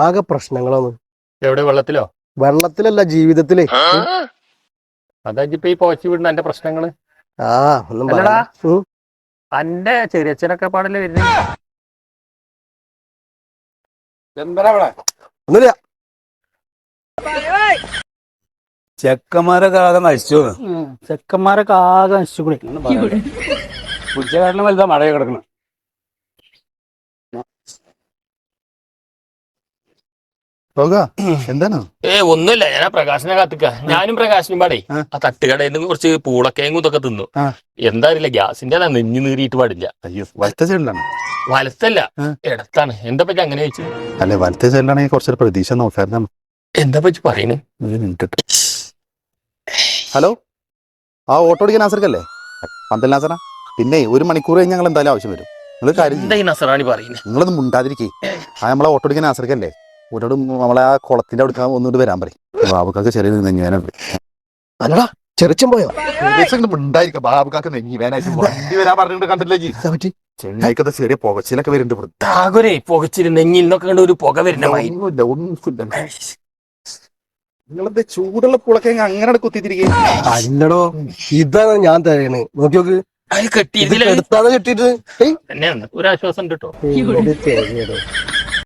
ആകെ പ്രശ്നങ്ങളാണ്. എവിടെ, വെള്ളത്തിലോ? വെള്ളത്തിലല്ല, ജീവിതത്തില്. അതാ ഈ പോച്ചി വിടുന്ന എന്റെ പ്രശ്നങ്ങള്. ഒന്നും അല്ലടാ, പറയണ്ട. അന്റെ ചെറിയച്ഛനൊക്കെ പാടല്ലേ വരുന്നേ? ഒന്നുമില്ല. ചെക്കന്മാരൊക്കെ ആകെ നശിച്ചു. ചെക്കന്മാരൊക്കെ ആകെ നശിച്ചുകൂടി. ഉച്ചകാരണം വലുതാ മഴ കിടക്കണം. എന്താണ്? ഒന്നുമില്ല, ഞാൻ പ്രകാശനെ കാത്തിക്ക. ഞാനും പ്രകാശനും പാടേ ആ തട്ടുകടയിൽ നിന്ന് കുറച്ച് പൂളക്കേങ്ങും ഇതൊക്കെ തിന്നു. എന്താ അറിയില്ല, ഗ്യാസിന്റെ നെഞ്ഞു നീറിയിട്ട് പാടില്ല. അയ്യോ, വലത്തെ സൈഡിലാണ്? വലത്തല്ല, ഇടത്താണ്. എന്താ പറ്റി അങ്ങനെ ചോദിച്ചു? അല്ലെ, വലത്തെ സൈഡിലാണെങ്കിൽ കുറച്ചൊരു പ്രതീക്ഷ നോക്കാറുണ്ട്. എന്താ പറ്റി പറയുന്നത്? ഹലോ, ആ ഓട്ടോ ഓടിക്കാൻ നാസർക്കല്ലേ? പന്തൽ നാസറ. പിന്നെ 1 മണിക്കൂർ കഴിഞ്ഞ് ഞങ്ങൾ എന്തായാലും ആവശ്യം വരും. നിങ്ങൾ കാര്യം നിങ്ങളൊന്നും മുണ്ടാതിരിക്കേ. നമ്മളെ ഓട്ടോ ഓടിക്കാൻ നാസർക്കല്ലേ? ഒരോടും നമ്മളെ ആ കുളത്തിന്റെ അവിടെ ഒന്നുകൂടി വരാൻ പറയും. ബാബുക്കാക്ക് ചെറിയ നെഞ്ഞുവേനുണ്ട്. അല്ലടാ, ചെറിച്ചൻ പോയോ? ഉണ്ടായിരിക്കും ബാബുക്കാക്ക് നെഞ്ഞുവേനായിട്ട് വണ്ടി വരാൻ പറഞ്ഞിട്ട് കണ്ടില്ലേ? ചെങ്ങായിക്കത്തെ ചെറിയ പുകച്ചിലൊക്കെ വരുന്നുണ്ട്. പുകച്ചില് നെഞ്ഞിൽ നിന്നൊക്കെ കണ്ട് ഒരു പുക വരുന്ന ഒന്നുമില്ല. നിങ്ങളെന്താ ചൂടുള്ള പുളക്കെ അങ്ങനെ കുത്തിത്തിരിക്കുക? അല്ലടോ, ഇതാണ് ഞാൻ തരണ്. നോക്കി നോക്ക്, കെട്ടി എടുത്താന്ന് കെട്ടിട്ട് ഒരാശ്വാസം ഉണ്ട് കേട്ടോ.